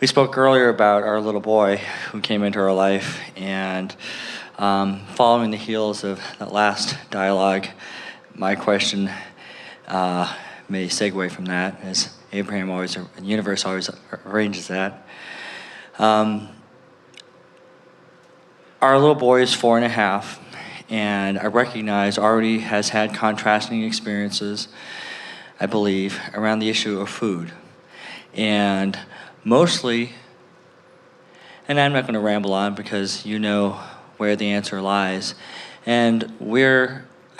We spoke earlier about our little boy who came into our life, and following the heels of that last dialogue, my question may segue from that, as Abraham always, and the universe always arranges that. Our little boy is 4.5, and I recognize already has had contrasting experiences, I believe, around the issue of food. And mostly, and I'm not going to ramble on because you know where the answer lies, and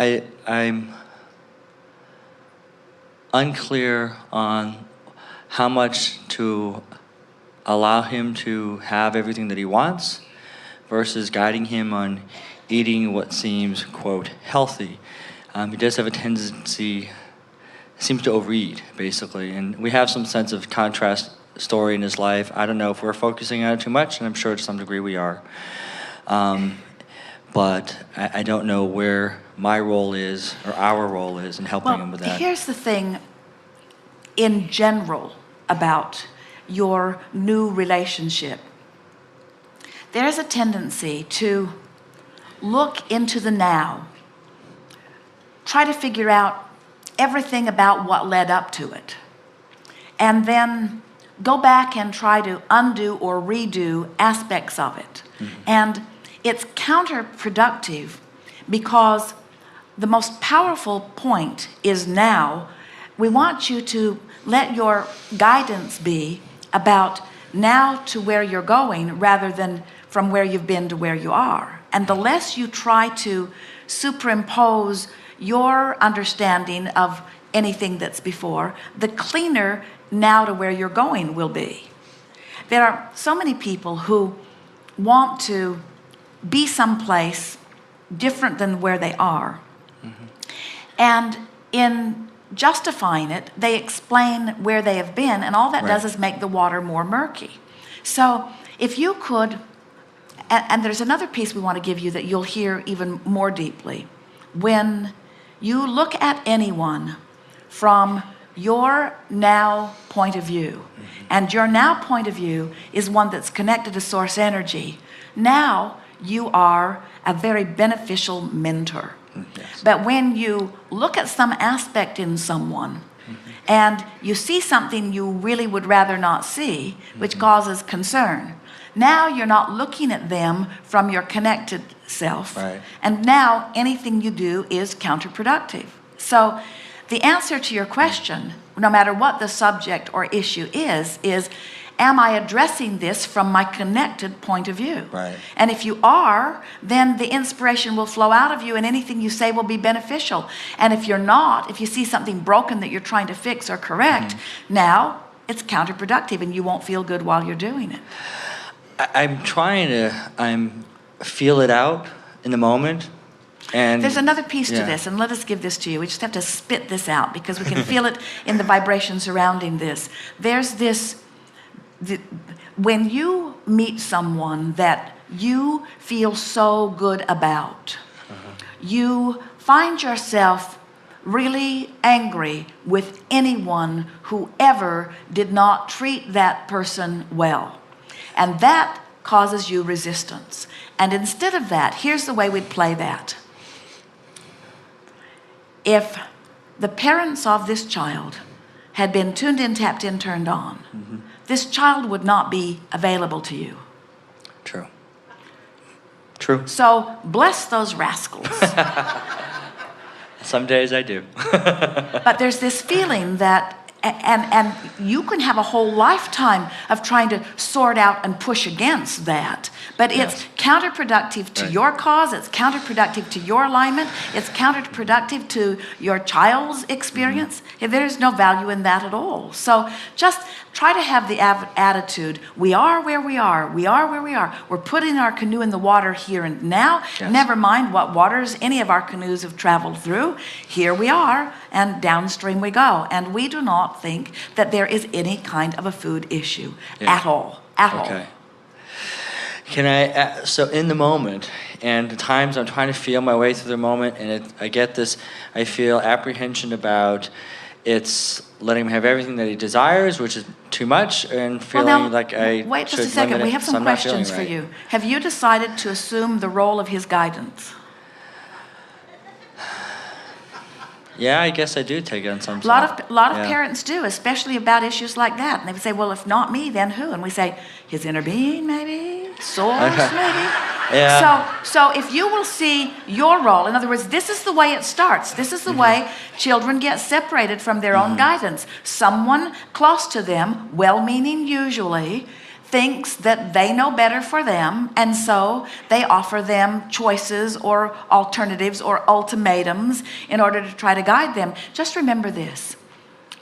I'm unclear on how much to allow him to have everything that he wants versus guiding him on eating what seems, quote, healthy. He does have a tendency, seems to overeat, basically, and we have some sense of contrast story in his life. I don't know if we're focusing on it too much, and I'm sure to some degree we are. But I don't know where my role is, or our role is, in helping him with that. Here's the thing in general about your new relationship. There's a tendency to look into the now, try to figure out everything about what led up to it, and then go back and try to undo or redo aspects of it. Mm-hmm. And it's counterproductive, because the most powerful point is now. We want you to let your guidance be about now to where you're going rather than from where you've been to where you are. And the less you try to superimpose your understanding of anything that's before, the cleaner now to where you're going will be. There are so many people who want to be someplace different than where they are. Mm-hmm. And in justifying it, they explain where they have been, and all that does is make the water more murky. So if you could, and there's another piece we want to give you that you'll hear even more deeply. When you look at anyone from your now point of view, and your now point of view is one that's connected to source energy, now you are a very beneficial mentor. Yes. But when you look at some aspect in someone, and you see something you really would rather not see, which causes concern, now you're not looking at them from your connected self, and now anything you do is counterproductive. So the answer to your question, no matter what the subject or issue is am I addressing this from my connected point of view? Right. And if you are, then the inspiration will flow out of you, and anything you say will be beneficial. And if you're not, if you see something broken that you're trying to fix or correct, now it's counterproductive, and you won't feel good while you're doing it. I'm trying to feel it out in the moment. And there's another piece to this, and let us give this to you. We just have to spit this out because we can feel it in the vibration surrounding this. There's this, when you meet someone that you feel so good about, you find yourself really angry with anyone who ever did not treat that person well. And that causes you resistance. And instead of that, here's the way we'd play that. If the parents of this child had been tuned in, tapped in, turned on, this child would not be available to you. True. True. So bless those rascals. Some days I do. But there's this feeling that, and you can have a whole lifetime of trying to sort out and push against that. But it's counterproductive to your cause. It's counterproductive to your alignment. It's counterproductive to your child's experience. There's no value in that at all. So just try to have the attitude, we are where we are. We are where we are. We're putting our canoe in the water here and now. Yes. Never mind what waters any of our canoes have traveled through. Here we are, and downstream we go. And we do not think that there is any kind of a food issue at all. At all. Can I, so in the moment, and the times I'm trying to feel my way through the moment, and I get this, I feel apprehension about it's letting him have everything that he desires, which is too much, and feeling Well, now, like I wait just a should second. limit We it, have so some I'm not feeling questions for right. you. Have you decided to assume the role of his guidance? Yeah, I guess I do take it on some A lot of yeah. parents do, especially about issues like that. And they would say, well, if not me, then who? And we say, his inner being, maybe? Source, maybe? Yeah. So if you will see your role, in other words, this is the way it starts. This is the way children get separated from their own guidance. Someone close to them, well-meaning usually, thinks that they know better for them, and so they offer them choices or alternatives or ultimatums in order to try to guide them. Just remember this: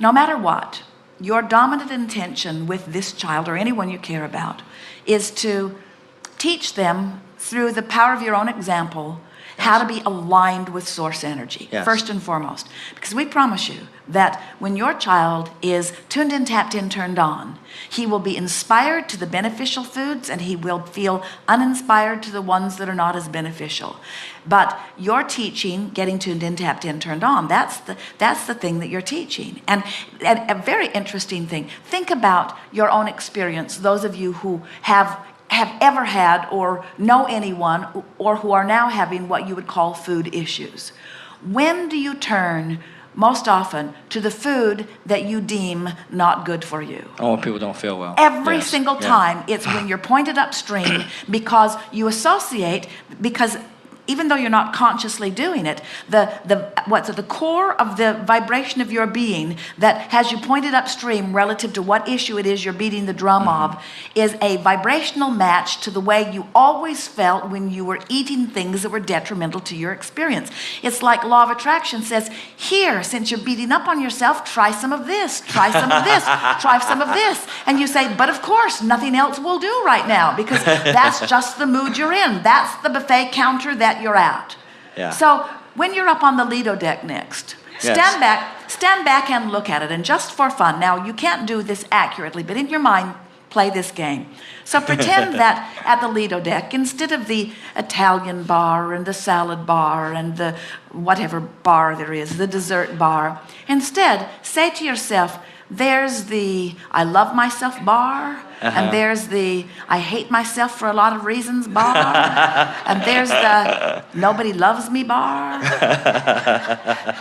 no matter what, your dominant intention with this child or anyone you care about is to teach them through the power of your own example how to be aligned with source energy, first and foremost. Because we promise you that when your child is tuned in, tapped in, turned on, he will be inspired to the beneficial foods and he will feel uninspired to the ones that are not as beneficial. But your teaching, getting tuned in, tapped in, turned on, that's the thing that you're teaching. And a very interesting thing, think about your own experience, those of you who have ever had or know anyone or who are now having what you would call food issues. When do you turn most often to the food that you deem not good for you? Oh, when people don't feel well. Every single time it's when you're pointed upstream because you associate, because even though you're not consciously doing it, the core of the vibration of your being that has you pointed upstream relative to what issue it is you're beating the drum of is a vibrational match to the way you always felt when you were eating things that were detrimental to your experience. It's like law of attraction says, here, since you're beating up on yourself, try some of this, try some of this, try some of this. And you say, but of course, nothing else will do right now because that's just the mood you're in. That's the buffet counter that you're at. Yeah. So when you're up on the Lido deck next, stand back and look at it, and just for fun. Now, you can't do this accurately, but in your mind, play this game. So pretend that at the Lido deck, instead of the Italian bar and the salad bar and the whatever bar there is, the dessert bar, instead say to yourself, there's the I love myself bar, and there's the I hate myself for a lot of reasons bar, and there's the nobody loves me bar.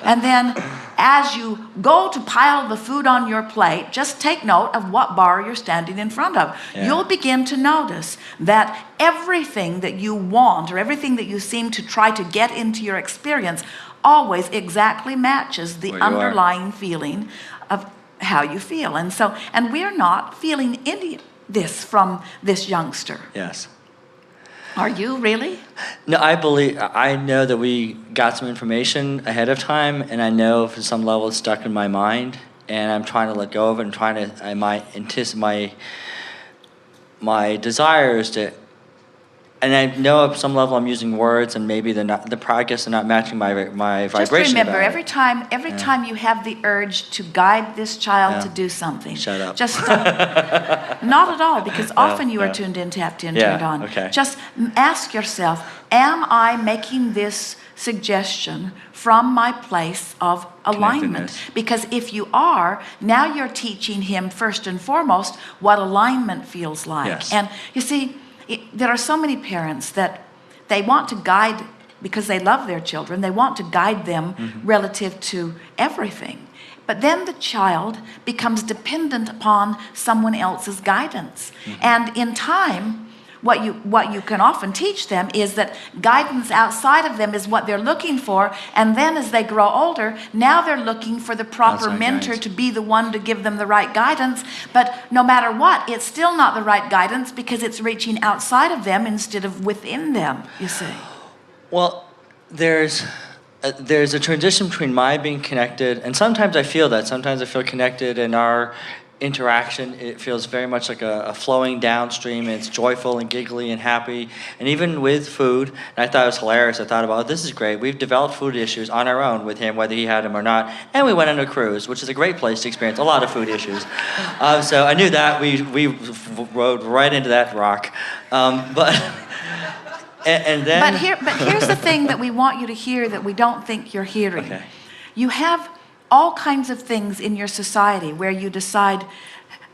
And then as you go to pile the food on your plate, just take note of what bar you're standing in front of. You'll begin to notice that everything that you want or everything that you seem to try to get into your experience always exactly matches the underlying feeling of how you feel. And so, and we're not feeling any of this from this youngster. Yes. Are you really? No, I know that we got some information ahead of time, and I know for some level it's stuck in my mind, and I'm trying to let go of it and trying to, my desires to, and I know at some level I'm using words and maybe I guess they're not matching my vibration. Just remember, every time you have the urge to guide this child to do something. Shut up. Just not at all, because often you are tuned in, tapped in, turned on. Okay. Just ask yourself, am I making this suggestion from my place of alignment? Because if you are, now you're teaching him first and foremost what alignment feels like. Yes. And you see, there are so many parents that they want to guide, because they love their children, they want to guide them relative to everything. But then the child becomes dependent upon someone else's guidance. And in time, what you can often teach them is that guidance outside of them is what they're looking for, and then as they grow older, now they're looking for the proper mentor to be the one to give them the right guidance. But no matter what, it's still not the right guidance because it's reaching outside of them instead of within them, you see. Well, there's a transition between my being connected, and sometimes I feel that. Sometimes I feel connected in our interaction. It feels very much like a flowing downstream, and it's joyful and giggly and happy. And even with food, and I thought it was hilarious. I thought about, this is great. We've developed food issues on our own with him, whether he had them or not. And we went on a cruise, which is a great place to experience a lot of food issues. So I knew that. We rode right into that rock. But here's the thing that we want you to hear that we don't think you're hearing. You have all kinds of things in your society where you decide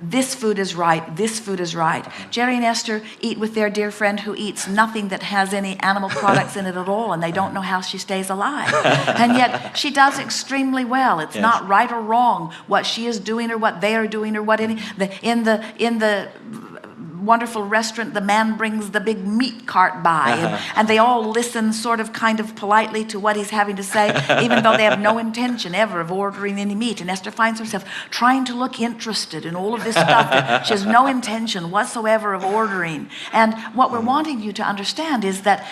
this food is right, this food is right. Jerry and Esther eat with their dear friend who eats nothing that has any animal products in it at all, and they don't know how she stays alive. And yet she does extremely well. It's not right or wrong what she is doing or what they are doing or what in the wonderful restaurant, the man brings the big meat cart by, and they all listen sort of kind of politely to what he's having to say, even though they have no intention ever of ordering any meat. And Esther finds herself trying to look interested in all of this stuff that she has no intention whatsoever of ordering. And what we're wanting you to understand is that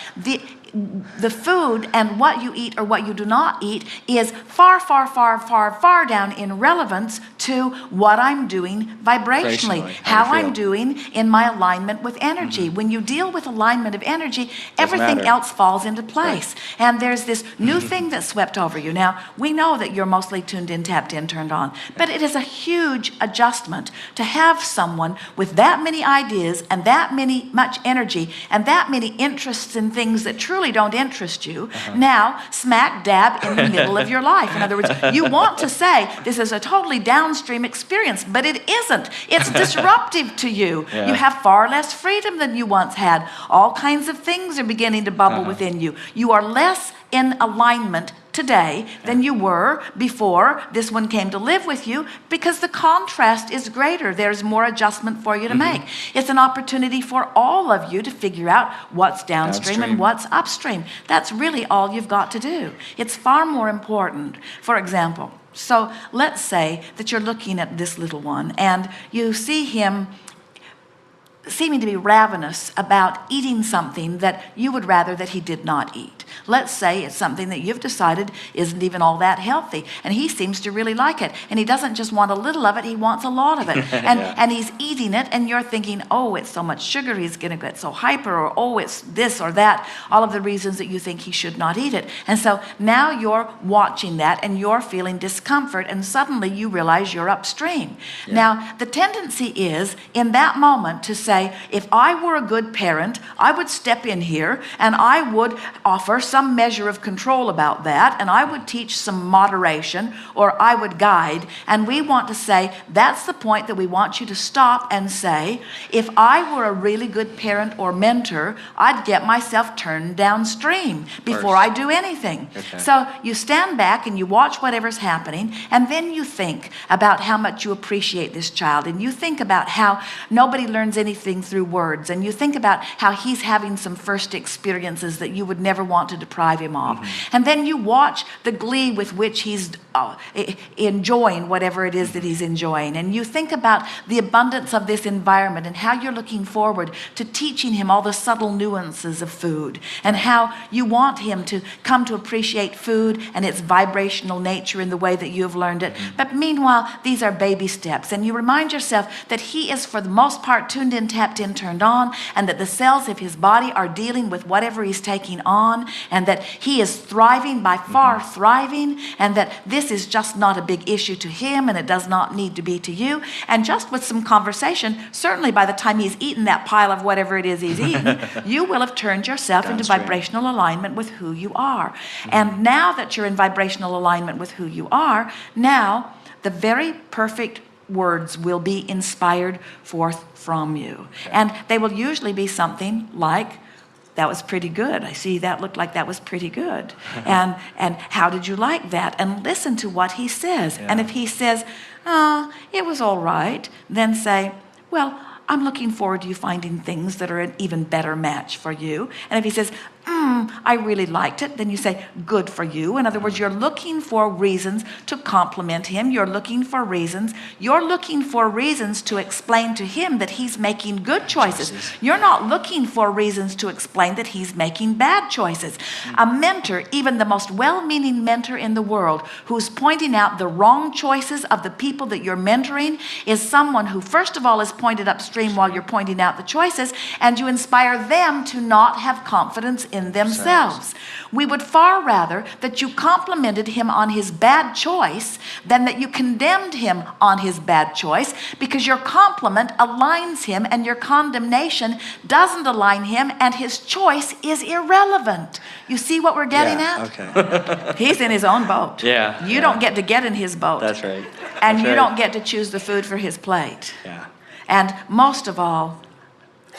the food and what you eat or what you do not eat is far, far, far, far, far down in relevance to what I'm doing vibrationally, how I'm doing in my alignment with energy. When you deal with alignment of energy, everything else falls into place. And there's this new thing that's swept over you. Now, we know that you're mostly tuned in, tapped in, turned on, but it is a huge adjustment to have someone with that many ideas and that much energy and that many interests in things that truly don't interest you, now smack dab in the middle of your life. In other words, you want to say this is a totally downstream experience, but it isn't. It's disruptive to you. You have far less freedom than you once had. All kinds of things are beginning to bubble within you. You are less in alignment today than you were before this one came to live with you, because the contrast is greater. There's more adjustment for you to make. It's an opportunity for all of you to figure out what's downstream and what's upstream. That's really all you've got to do. It's far more important. For example, so let's say that you're looking at this little one and you see him seeming to be ravenous about eating something that you would rather that he did not eat. Let's say it's something that you've decided isn't even all that healthy, and he seems to really like it, and he doesn't just want a little of it, he wants a lot of it. And he's eating it, and you're thinking, oh, it's so much sugar, he's going to get so hyper, or oh, it's this or that, all of the reasons that you think he should not eat it. And so now you're watching that, and you're feeling discomfort, and suddenly you realize you're upstream. Now, the tendency is, in that moment, to say, if I were a good parent, I would step in here, and I would offer some measure of control about that, and I would teach some moderation, or I would guide. And we want to say, that's the point that we want you to stop and say, if I were a really good parent or mentor, I'd get myself turned downstream before I do anything. So you stand back and you watch whatever's happening, and then you think about how much you appreciate this child, and you think about how nobody learns anything through words, and you think about how he's having some first experiences that you would never want to deprive him of. And then you watch the glee with which he's enjoying whatever it is that he's enjoying, and you think about the abundance of this environment and how you're looking forward to teaching him all the subtle nuances of food, and how you want him to come to appreciate food and its vibrational nature in the way that you've learned it. But meanwhile, these are baby steps, and you remind yourself that he is for the most part tuned in, tapped in, turned on, and that the cells of his body are dealing with whatever he's taking on, and that he is thriving, by far thriving, and that this is just not a big issue to him, and it does not need to be to you. And just with some conversation, certainly by the time he's eaten that pile of whatever it is he's eaten, you will have turned yourself into vibrational alignment with who you are. And now that you're in vibrational alignment with who you are, now the very perfect words will be inspired forth from you. And they will usually be something like, that was pretty good. I see that looked like that was pretty good. And how did you like that? And listen to what he says. And if he says, it was all right, then say, well, I'm looking forward to you finding things that are an even better match for you. And if he says, I really liked it, then you say, good for you. In other words, you're looking for reasons to compliment him. You're looking for reasons to explain to him that he's making good choices. You're not looking for reasons to explain that he's making bad choices. A mentor, even the most well-meaning mentor in the world, who's pointing out the wrong choices of the people that you're mentoring, is someone who, first of all, is pointed upstream while you're pointing out the choices, and you inspire them to not have confidence in themselves. themselves. We would far rather that you complimented him on his bad choice than that you condemned him on his bad choice, because your compliment aligns him and your condemnation doesn't align him, and his choice is irrelevant. You see what we're getting at? Okay. He's in his own boat. Yeah. You don't get to get in his boat. That's right. And That's you right. don't get to choose the food for his plate. Yeah. And most of all,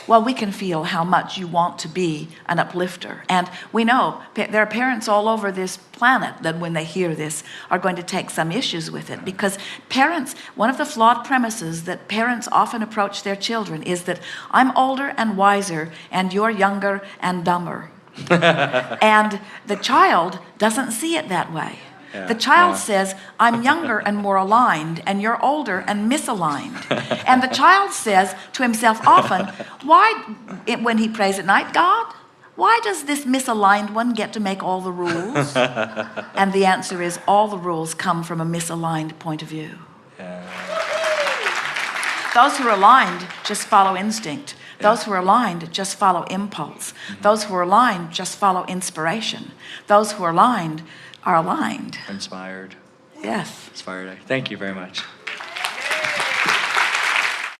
well, we can feel how much you want to be an uplifter. And we know there are parents all over this planet that when they hear this are going to take some issues with it. Because parents, one of the flawed premises that parents often approach their children is that I'm older and wiser and you're younger and dumber. And the child doesn't see it that way. Yeah, the child yeah. says, I'm younger and more aligned, and you're older and misaligned. And the child says to himself often, when he prays at night, God, why does this misaligned one get to make all the rules? And the answer is, all the rules come from a misaligned point of view. Yeah. Those who are aligned just follow instinct. Those who are aligned just follow impulse. Those who are aligned just follow inspiration. Those who are aligned are aligned. Inspired. Yes. Inspired. Thank you very much.